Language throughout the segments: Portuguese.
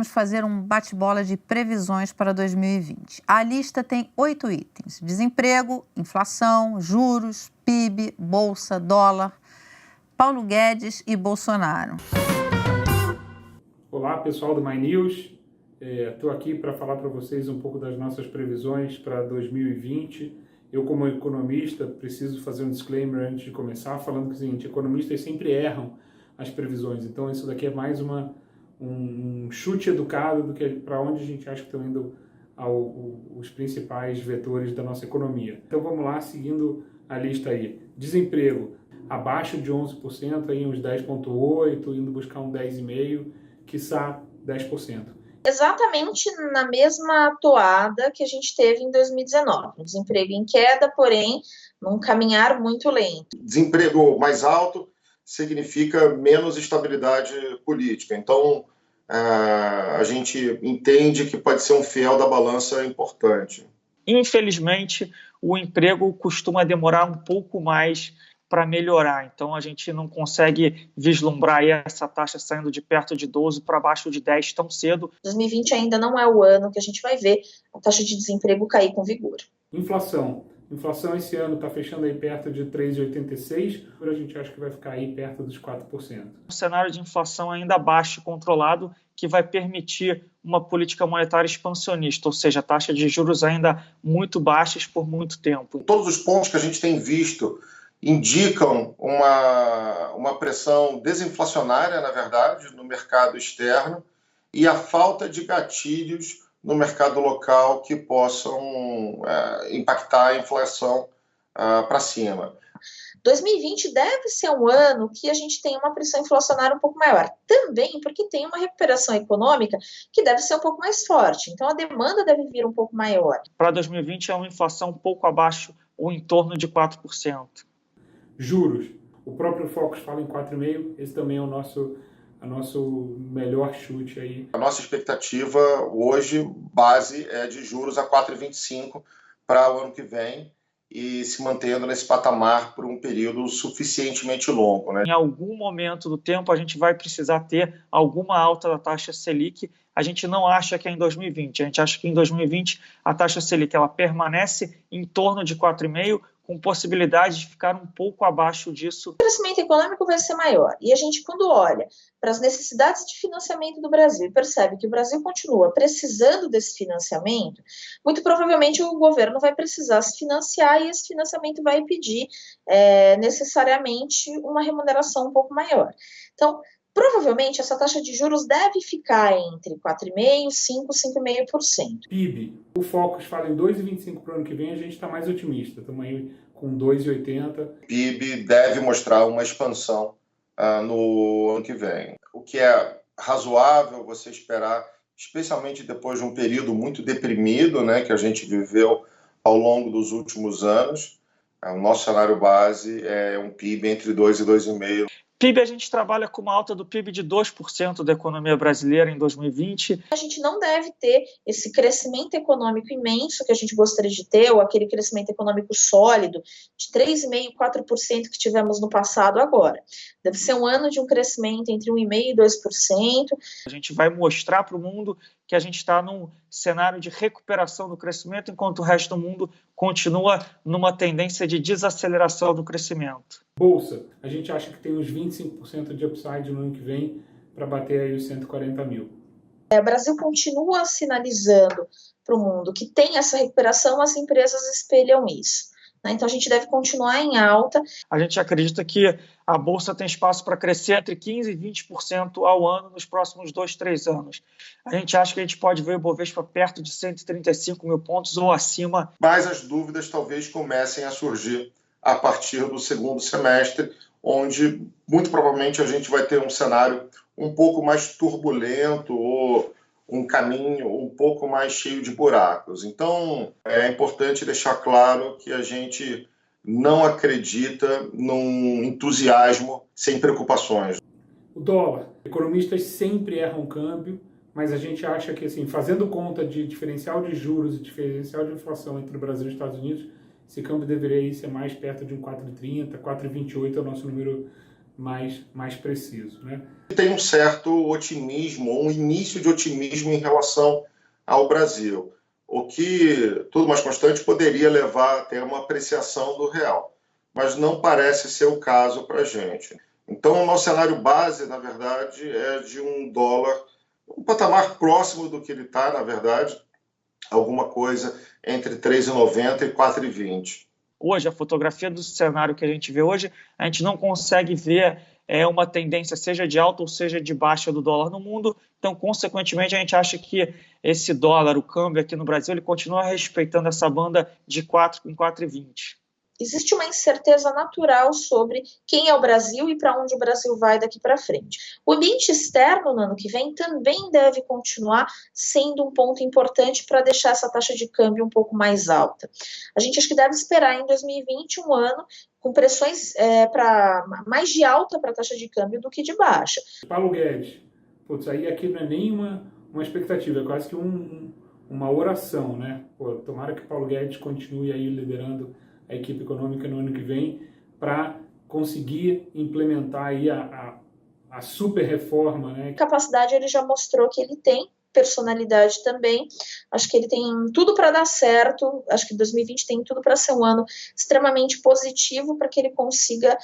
vamos fazer um bate-bola de previsões para 2020. A lista tem 8 itens: desemprego, inflação, juros, PIB, bolsa, dólar, Paulo Guedes e Bolsonaro. Olá, pessoal do My News. Estou aqui para falar para vocês um pouco das nossas previsões para 2020. Eu, como economista, preciso fazer um disclaimer antes de começar, falando que é o seguinte: economistas sempre erram as previsões. Então, isso daqui é mais um chute educado do que para onde a gente acha que estão indo os principais vetores da nossa economia. Então, vamos lá, seguindo a lista aí. Desemprego, abaixo de 11%, aí uns 10,8%, indo buscar um 10,5%, quiçá 10%. Exatamente na mesma toada que a gente teve em 2019. Um desemprego em queda, porém, num caminhar muito lento. Desemprego mais alto significa menos estabilidade política. Então, a gente entende que pode ser um fiel da balança importante. Infelizmente, o emprego costuma demorar um pouco mais para melhorar. Então, a gente não consegue vislumbrar aí essa taxa saindo de perto de 12 para baixo de 10 tão cedo. 2020 ainda não é o ano que a gente vai ver a taxa de desemprego cair com vigor. Inflação. Inflação esse ano está fechando aí perto de 3,86%, a gente acha que vai ficar aí perto dos 4%. Um cenário de inflação ainda baixo e controlado que vai permitir uma política monetária expansionista, ou seja, taxa de juros ainda muito baixas por muito tempo. Todos os pontos que a gente tem visto indicam uma pressão desinflacionária, na verdade, no mercado externo e a falta de gatilhos no mercado local que possam impactar a inflação para cima. 2020 deve ser um ano que a gente tem uma pressão inflacionária um pouco maior. Também porque tem uma recuperação econômica que deve ser um pouco mais forte. Então, a demanda deve vir um pouco maior. Para 2020 é uma inflação um pouco abaixo ou em torno de 4%. Juros. O próprio Focus fala em 4,5%. Esse também é o nosso melhor chute aí. A nossa expectativa hoje, base, é de juros a 4,25% para o ano que vem e se mantendo nesse patamar por um período suficientemente longo, né? Em algum momento do tempo a gente vai precisar ter alguma alta da taxa Selic. A gente não acha que é em 2020. A gente acha que em 2020 a taxa Selic ela permanece em torno de 4,5%, com possibilidade de ficar um pouco abaixo disso. O crescimento econômico vai ser maior. E a gente, quando olha para as necessidades de financiamento do Brasil, percebe que o Brasil continua precisando desse financiamento, muito provavelmente o governo vai precisar se financiar e esse financiamento vai pedir necessariamente uma remuneração um pouco maior. Então, provavelmente essa taxa de juros deve ficar entre 4,5%, 5%, 5,5%. PIB. O Focus fala em 2,25% para o ano que vem, a gente está mais otimista. Estamos aí com 2,80%. PIB deve mostrar uma expansão no ano que vem. O que é razoável você esperar, especialmente depois de um período muito deprimido, né, que a gente viveu ao longo dos últimos anos. O nosso cenário base é um PIB entre 2% e 2,5%. PIB, a gente trabalha com uma alta do PIB de 2% da economia brasileira em 2020. A gente não deve ter esse crescimento econômico imenso que a gente gostaria de ter, ou aquele crescimento econômico sólido de 3,5%, 4% que tivemos no passado agora. Deve ser um ano de um crescimento entre 1,5% e 2%. A gente vai mostrar para o mundo que a gente está num cenário de recuperação do crescimento, enquanto o resto do mundo continua numa tendência de desaceleração do crescimento. Bolsa, a gente acha que tem uns 25% de upside no ano que vem para bater aí os 140 mil. O Brasil continua sinalizando para o mundo que tem essa recuperação, as empresas espelham isso. Então, a gente deve continuar em alta. A gente acredita que a Bolsa tem espaço para crescer entre 15% e 20% ao ano nos próximos 2, 3 anos. A gente acha que a gente pode ver o Bovespa perto de 135 mil pontos ou acima. Mas as dúvidas talvez comecem a surgir a partir do segundo semestre, onde muito provavelmente a gente vai ter um cenário um pouco mais turbulento ou um caminho um pouco mais cheio de buracos. Então, é importante deixar claro que a gente não acredita num entusiasmo sem preocupações. O dólar. Economistas sempre erram câmbio, mas a gente acha que, assim, fazendo conta de diferencial de juros e diferencial de inflação entre o Brasil e os Estados Unidos, esse câmbio deveria ser mais perto de um 4,30, 4,28 é o nosso número mais preciso, né? Tem um certo otimismo, um início de otimismo em relação ao Brasil, o que, tudo mais constante, poderia levar até uma apreciação do real, mas não parece ser o caso para a gente. Então, o nosso cenário base, na verdade, é de um dólar, um patamar próximo do que ele está, na verdade, alguma coisa entre 3,90 e 4,20. Hoje, a fotografia do cenário que a gente vê hoje, a gente não consegue ver uma tendência, seja de alta ou seja de baixa do dólar no mundo. Então, consequentemente, a gente acha que esse dólar, o câmbio aqui no Brasil, ele continua respeitando essa banda de 4 com 4,20. Existe uma incerteza natural sobre quem é o Brasil e para onde o Brasil vai daqui para frente. O ambiente externo no ano que vem também deve continuar sendo um ponto importante para deixar essa taxa de câmbio um pouco mais alta. A gente acho que deve esperar em 2020 um ano com pressões mais de alta para a taxa de câmbio do que de baixa. Paulo Guedes, putz, aí aqui não é nem uma expectativa, é quase que uma oração, né? Pô, tomara que Paulo Guedes continue aí liderando a equipe econômica no ano que vem para conseguir implementar aí a super reforma, né? Capacidade ele já mostrou que ele tem, personalidade também, acho que ele tem tudo para dar certo, acho que 2020 tem tudo para ser um ano extremamente positivo para que ele consiga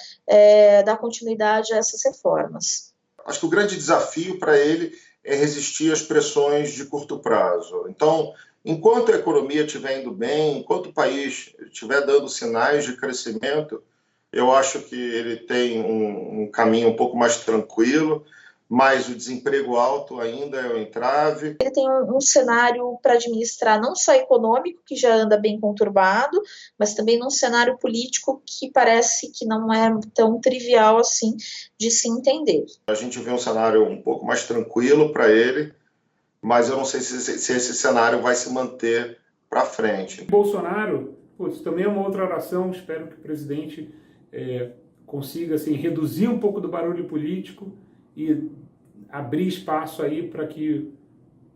dar continuidade a essas reformas. Acho que o grande desafio para ele é resistir às pressões de curto prazo. Então, enquanto a economia estiver indo bem, enquanto o país estiver dando sinais de crescimento, eu acho que ele tem um caminho um pouco mais tranquilo, mas o desemprego alto ainda é um entrave. Ele tem um cenário para administrar não só econômico, que já anda bem conturbado, mas também num cenário político que parece que não é tão trivial assim de se entender. A gente vê um cenário um pouco mais tranquilo para ele, mas eu não sei se esse cenário vai se manter para frente. Bolsonaro, putz, também é uma outra oração, espero que o presidente consiga assim, reduzir um pouco do barulho político e abrir espaço aí para que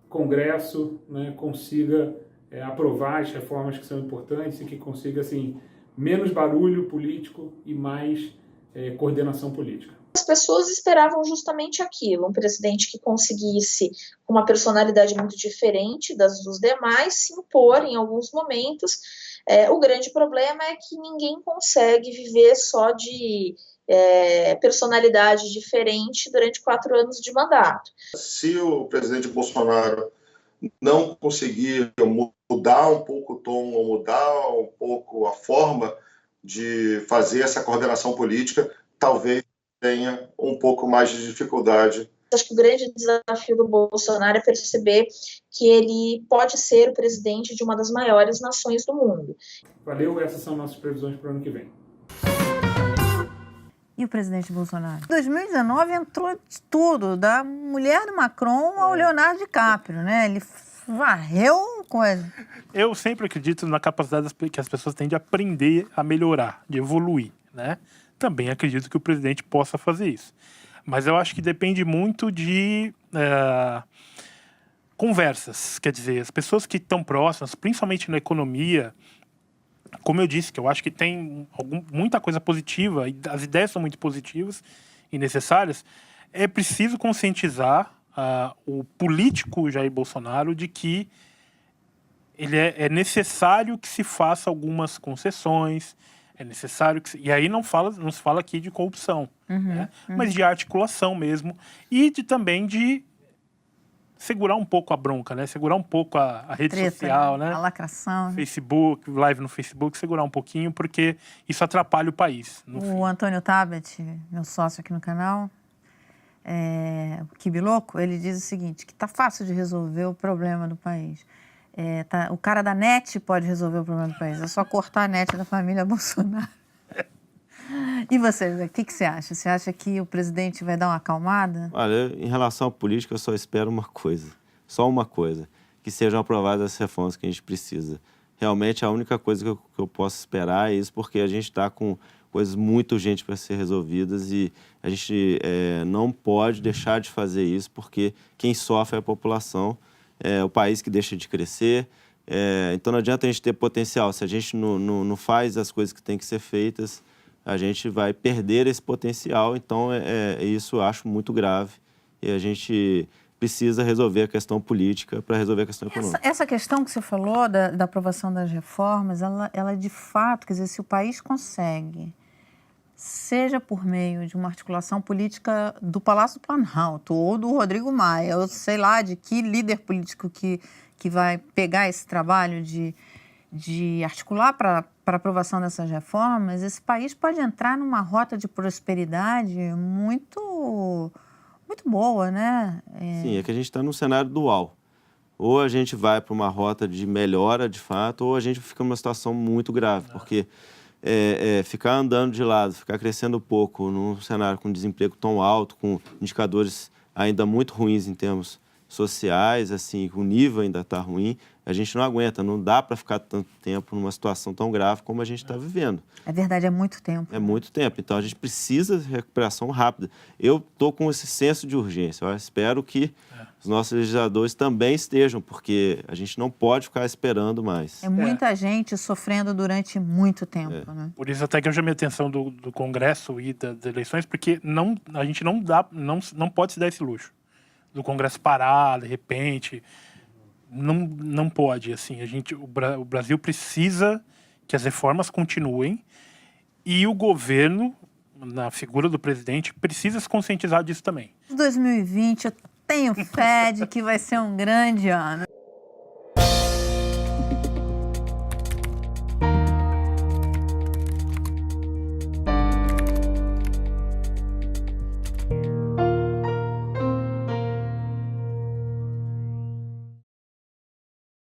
o Congresso, né, consiga aprovar as reformas que são importantes e que consiga assim, menos barulho político e mais coordenação política. As pessoas esperavam justamente aquilo, um presidente que conseguisse, com uma personalidade muito diferente dos demais, se impor em alguns momentos. O grande problema é que ninguém consegue viver só de personalidade diferente durante 4 anos de mandato. Se o presidente Bolsonaro não conseguir mudar um pouco o tom, ou mudar um pouco a forma de fazer essa coordenação política, talvez tenha um pouco mais de dificuldade. Acho que o grande desafio do Bolsonaro é perceber que ele pode ser o presidente de uma das maiores nações do mundo. Valeu, essas são nossas previsões para o ano que vem. E o presidente Bolsonaro? Em 2019 entrou de tudo, da mulher do Macron ao Leonardo DiCaprio, né? Ele varreu coisa. Eu sempre acredito na capacidade que as pessoas têm de aprender a melhorar, de evoluir, né? Também acredito que o presidente possa fazer isso. Mas eu acho que depende muito de conversas. Quer dizer, as pessoas que estão próximas, principalmente na economia, como eu disse, que eu acho que tem muita coisa positiva, e as ideias são muito positivas e necessárias, é preciso conscientizar o político Jair Bolsonaro de que ele é necessário que se faça algumas concessões, é necessário que... E aí não se fala aqui de corrupção, né? Mas de articulação mesmo, e também de segurar um pouco a bronca, né? Segurar um pouco a rede social, né? A lacração. Facebook, live no Facebook, segurar um pouquinho, porque isso atrapalha o país. O Antônio Tabet, meu sócio aqui no canal, o Kibiloco, ele diz o seguinte, que tá fácil de resolver o problema do país. O cara da NET pode resolver o problema do país. É só cortar a NET da família Bolsonaro. E você, o que você acha? Você acha que o presidente vai dar uma acalmada? Olha, em relação à política, eu só espero uma coisa. Só uma coisa. Que sejam aprovadas as reformas que a gente precisa. Realmente, a única coisa que eu posso esperar é isso, porque a gente está com coisas muito urgentes para ser resolvidas e a gente não pode deixar de fazer isso, porque quem sofre é a população. É o país que deixa de crescer, então não adianta a gente ter potencial. Se a gente não faz as coisas que têm que ser feitas, a gente vai perder esse potencial. Então, isso eu acho muito grave e a gente precisa resolver a questão política para resolver a questão econômica. Essa questão que você falou da aprovação das reformas, ela de fato, quer dizer, se o país consegue, seja por meio de uma articulação política do Palácio do Planalto ou do Rodrigo Maia, ou sei lá de que líder político que vai pegar esse trabalho de articular para aprovação dessas reformas, esse país pode entrar numa rota de prosperidade muito boa, né? Sim, é que a gente está num cenário dual. Ou a gente vai para uma rota de melhora, de fato, ou a gente fica numa situação muito grave, porque ficar andando de lado, ficar crescendo pouco num cenário com desemprego tão alto, com indicadores ainda muito ruins em termos sociais, assim, o nível ainda está ruim, a gente não aguenta, não dá para ficar tanto tempo numa situação tão grave como a gente está vivendo. É verdade, é muito tempo. É muito tempo, então a gente precisa de recuperação rápida. Eu estou com esse senso de urgência, eu espero que os nossos legisladores também estejam, porque a gente não pode ficar esperando mais. É muita gente sofrendo durante muito tempo, né? Por isso até que eu chamei a atenção do Congresso e das eleições, porque a gente não pode se dar esse luxo do Congresso parar, de repente. Não pode, assim, o Brasil precisa que as reformas continuem e o governo, na figura do presidente, precisa se conscientizar disso também. 2020, eu tenho fé de que vai ser um grande ano.